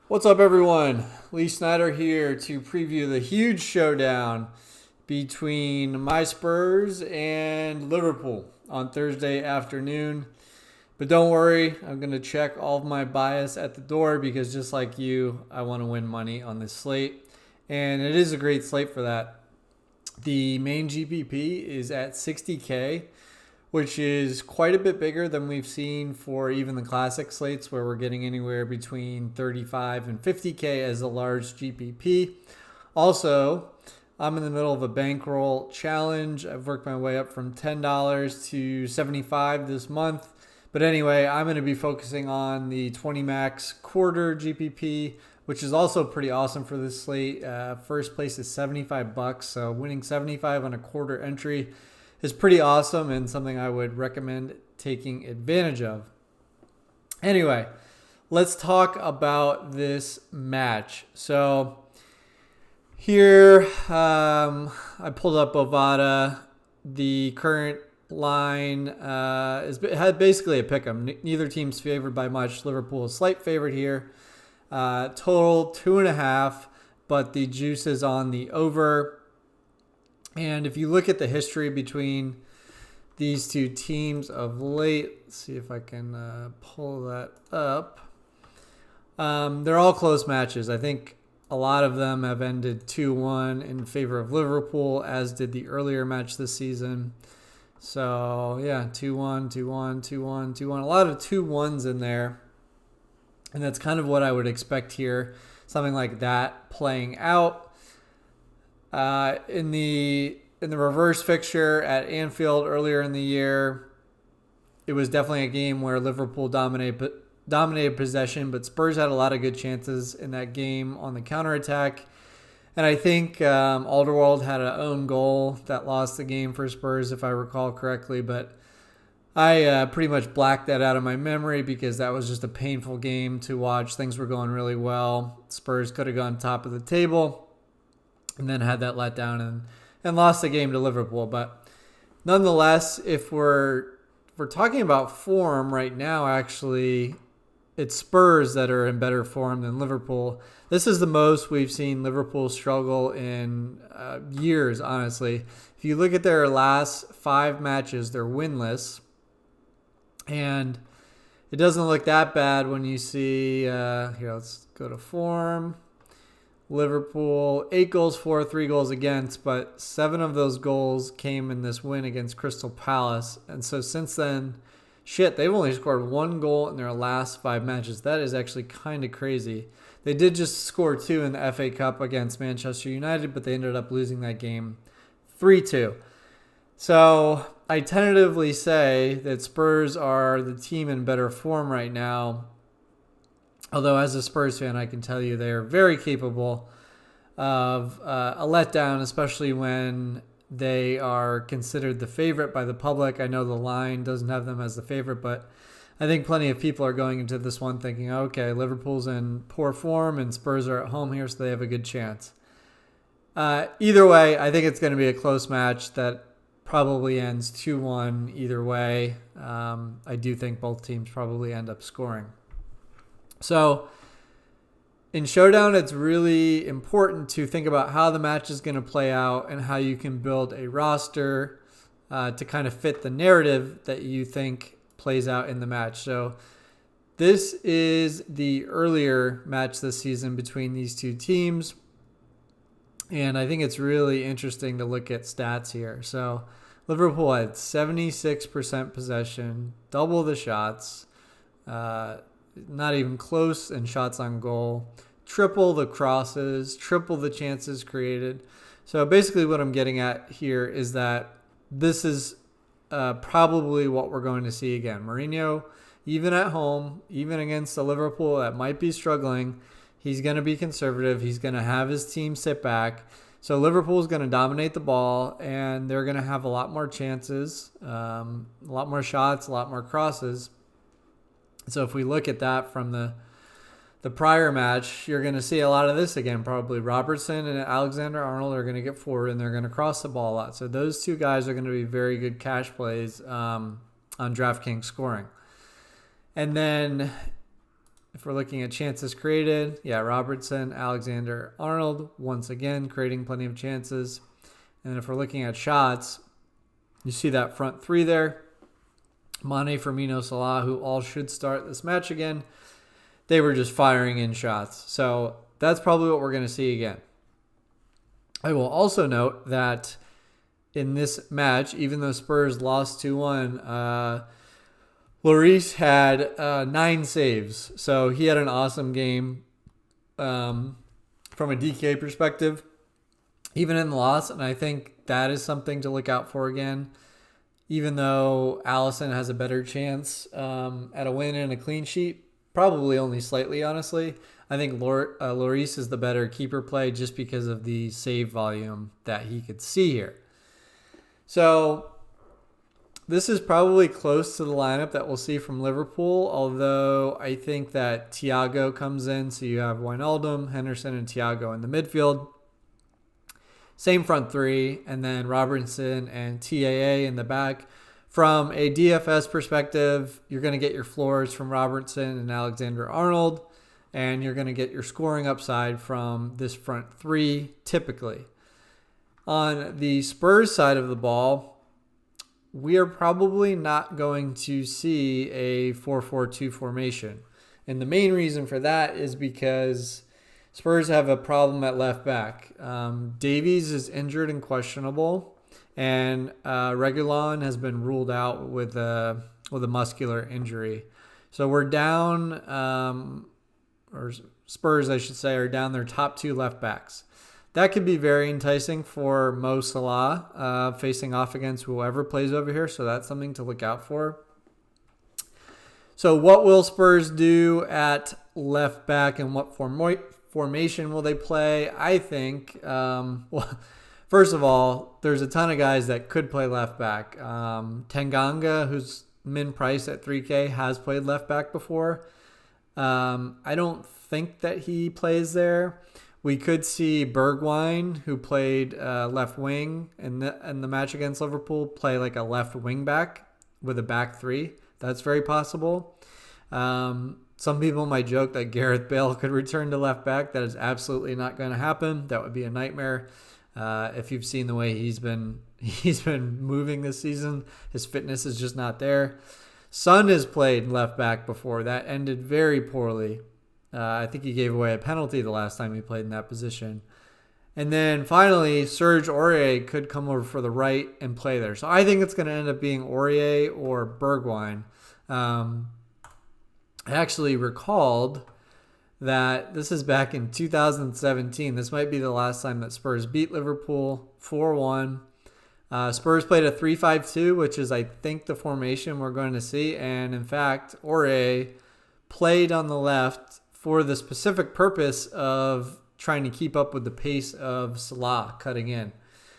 What's up, everyone? Lee Snyder here to preview the huge showdown between my Spurs and Liverpool on Thursday afternoon. But don't worry, I'm going to check all of my bias at the door because just like you, I want to win money on this slate. And it is a great slate for that. The main GPP is at 60K, which is quite a bit bigger than we've seen for even the classic slates, where we're getting anywhere between 35 and 50K as a large GPP. Also, I'm in the middle of a bankroll challenge. I've worked my way up from $10 to $75 this month. But anyway, I'm going to be focusing on the 20 max quarter GPP, which is also pretty awesome for this slate. First place is $75, so winning 75 on a quarter entry is pretty awesome and something I would recommend taking advantage of. Anyway, let's talk about this match. So here, I pulled up Bovada. The current line had basically a pick'em. Neither team's favored by much. Liverpool is slight favorite here. Total 2.5, but the juice is on the over. And if you look at the history between these two teams of late, let's see if I can pull that up. They're all close matches. I think a lot of them have ended 2-1 in favor of Liverpool, as did the earlier match this season. So, yeah, 2-1, 2-1, 2-1, 2-1. A lot of 2-1s in there. And that's kind of what I would expect here. Something like that playing out. In the reverse fixture at Anfield earlier in the year, it was definitely a game where Liverpool dominated possession, but Spurs had a lot of good chances in that game on the counterattack. And I think Alderweireld had an own goal that lost the game for Spurs, if I recall correctly. But I pretty much blacked that out of my memory because that was just a painful game to watch. Things were going really well. Spurs could have gone top of the table and then had that letdown and lost the game to Liverpool. But nonetheless, if we're talking about form right now, actually, it's Spurs that are in better form than Liverpool. This is the most we've seen Liverpool struggle in years, honestly. If you look at their last 5 matches, they're winless. And it doesn't look that bad when you see, here, let's go to form. Liverpool, 8 goals for, 3 goals against, but 7 of those goals came in this win against Crystal Palace. And so since then, they've only scored 1 goal in their last 5 matches. That is actually kind of crazy. They did just score 2 in the FA Cup against Manchester United, but they ended up losing that game 3-2. So I tentatively say that Spurs are the team in better form right now. Although as a Spurs fan, I can tell you they are very capable of a letdown, especially when they are considered the favorite by the public. I know the line doesn't have them as the favorite, but I think plenty of people are going into this one thinking, okay, Liverpool's in poor form and Spurs are at home here, so they have a good chance. Either way, I think it's going to be a close match that probably ends 2-1 either way. I do think both teams probably end up scoring. So in Showdown, it's really important to think about how the match is going to play out and how you can build a roster to kind of fit the narrative that you think plays out in the match. So this is the earlier match this season between these two teams. And I think it's really interesting to look at stats here. So Liverpool had 76% possession, double the shots, not even close in shots on goal, triple the crosses, triple the chances created. So basically what I'm getting at here is that this is probably what we're going to see again. Mourinho, even at home, even against the Liverpool that might be struggling, he's going to be conservative. He's going to have his team sit back. So Liverpool is going to dominate the ball, and they're going to have a lot more chances, a lot more shots, a lot more crosses. So if we look at that from the prior match, you're going to see a lot of this again. Probably Robertson and Alexander-Arnold are going to get forward, and they're going to cross the ball a lot. So those two guys are going to be very good cash plays on DraftKings scoring. And then If we're looking at chances created, Robertson, Alexander, Arnold, once again, creating plenty of chances. And if we're looking at shots, you see that front three there. Mane, Firmino, Salah, who all should start this match again. They were just firing in shots. So that's probably what we're going to see again. I will also note that in this match, even though Spurs lost 2-1, Lloris had 9 saves. So he had an awesome game from a DK perspective, even in the loss. And I think that is something to look out for again. Even though Alisson has a better chance at a win and a clean sheet, probably only slightly, honestly. I think Lloris is the better keeper play just because of the save volume that he could see here. So this is probably close to the lineup that we'll see from Liverpool, although I think that Thiago comes in. So you have Wijnaldum, Henderson, and Thiago in the midfield. Same front three, and then Robertson and TAA in the back. From a DFS perspective, you're going to get your floors from Robertson and Alexander-Arnold, and you're going to get your scoring upside from this front three, typically. On the Spurs side of the ball, we are probably not going to see a 4-4-2 formation. And the main reason for that is because Spurs have a problem at left back. Davies is injured and questionable, and Reguilon has been ruled out with a muscular injury. So we're down, or Spurs, I should say, are down their top 2 left backs. That could be very enticing for Mo Salah facing off against whoever plays over here. So that's something to look out for. So what will Spurs do at left back, and what formation will they play? I think, first of all, there's a ton of guys that could play left back. Tanganga, who's min price at 3K, has played left back before. I don't think that he plays there. We could see Bergwijn, who played left wing in the match against Liverpool, play like a left wing back with a back three. That's very possible. Some people might joke that Gareth Bale could return to left back. That is absolutely not going to happen. That would be a nightmare. If you've seen the way he's been moving this season, his fitness is just not there. Son has played left back before. That ended very poorly. I think he gave away a penalty the last time he played in that position. And then finally, Serge Aurier could come over for the right and play there. So I think it's going to end up being Aurier or Bergwijn. I actually recalled that this is back in 2017. This might be the last time that Spurs beat Liverpool 4-1. Spurs played a 3-5-2, which is, I think, the formation we're going to see. And in fact, Aurier played on the left for the specific purpose of trying to keep up with the pace of Salah cutting in.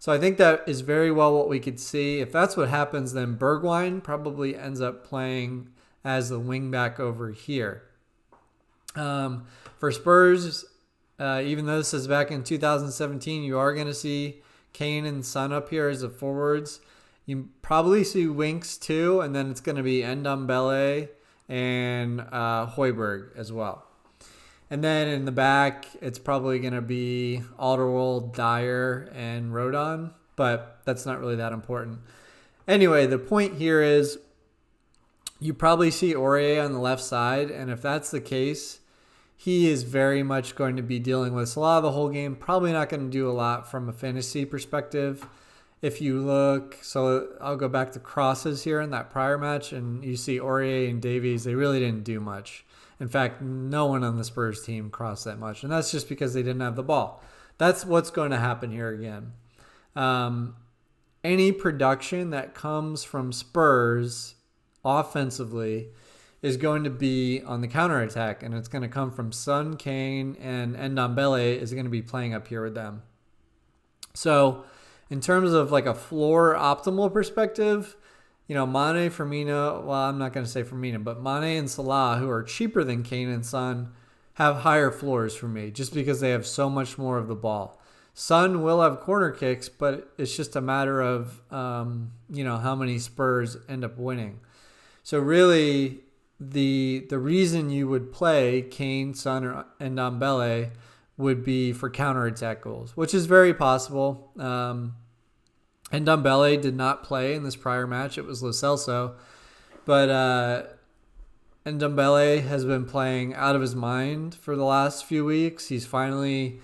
So I think that is very well what we could see. If that's what happens, then Bergwijn probably ends up playing as the wing back over here. For Spurs, even though this is back in 2017, you are going to see Kane and Son up here as the forwards. You probably see Winks too, and then it's going to be Ndombele and Højbjerg as well. And then in the back, it's probably going to be Alderweireld, Dyer, and Rodon, but that's not really that important. Anyway, the point here is you probably see Aurier on the left side, and if that's the case, he is very much going to be dealing with Salah the whole game. Probably not going to do a lot from a fantasy perspective. If you look, so I'll go back to crosses here in that prior match, and you see Aurier and Davies, they really didn't do much. In fact, no one on the Spurs team crossed that much, and that's just because they didn't have the ball. That's what's going to happen here again. Any production that comes from Spurs offensively is going to be on the counterattack, and it's going to come from Son, Kane, and Ndombele is going to be playing up here with them. So in terms of like a floor optimal perspective, Mane, Firmino, well, I'm not going to say Firmino, but Mane and Salah, who are cheaper than Kane and Son, have higher floors for me just because they have so much more of the ball. Son will have corner kicks, but it's just a matter of, how many Spurs end up winning. So really, the reason you would play Kane, Son, and Ndombele would be for counterattack goals, which is very possible. And Ndombele did not play in this prior match. It was Lo Celso. But Ndombele has been playing out of his mind for the last few weeks. He's finally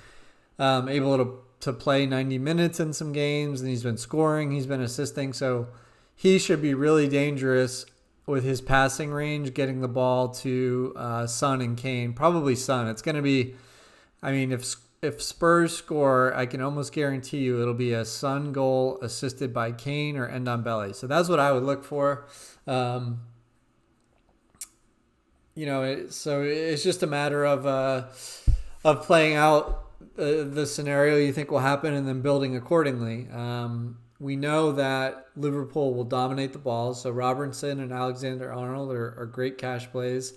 able to play 90 minutes in some games, and he's been scoring. He's been assisting. So he should be really dangerous with his passing range, getting the ball to Son and Kane. Probably Son. It's going to be, I mean, if Spurs score, I can almost guarantee you it'll be a Son goal assisted by Kane or Ndombele. So that's what I would look for. So it's just a matter of playing out the scenario you think will happen and then building accordingly. We know that Liverpool will dominate the ball, so Robertson and Alexander-Arnold are great cash plays,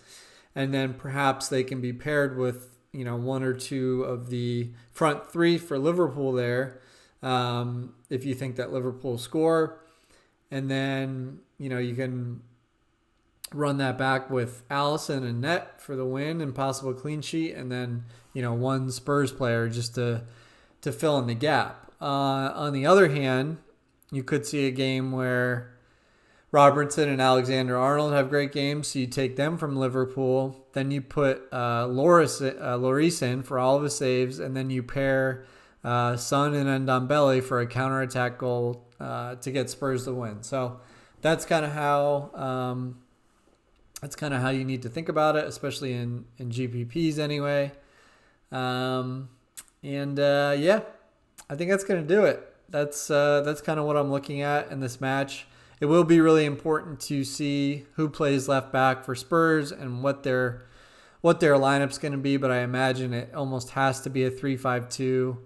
and then perhaps they can be paired with one or two of the front three for Liverpool there, if you think that Liverpool score, and then you can run that back with Alisson and net for the win and possible clean sheet, and then one Spurs player just to fill in the gap. On the other hand, you could see a game where Robertson and Alexander-Arnold have great games, so you take them from Liverpool. Then you put Lloris in for all of his saves, and then you pair Son and Ndombele for a counterattack goal to get Spurs the win. So that's kind of how you need to think about it, especially in GPPs anyway. I think that's going to do it. That's kind of what I'm looking at in this match. It will be really important to see who plays left back for Spurs and what their lineup's going to be, but I imagine it almost has to be a 3-5-2.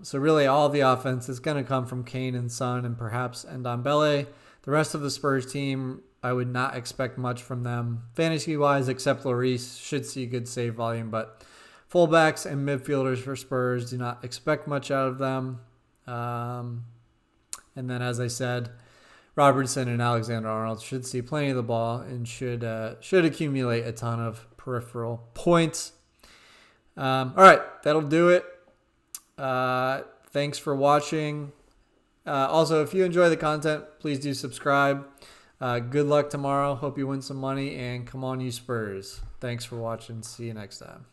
So really all the offense is going to come from Kane and Son and perhaps Ndombele. The rest of the Spurs team, I would not expect much from them fantasy-wise, except Lloris should see good save volume, but fullbacks and midfielders for Spurs, do not expect much out of them. And then, as I said, Robertson and Alexander-Arnold should see plenty of the ball and should accumulate a ton of peripheral points. All right, that'll do it. Thanks for watching. Also, if you enjoy the content, please do subscribe. Good luck tomorrow. Hope you win some money, and come on, you Spurs. Thanks for watching. See you next time.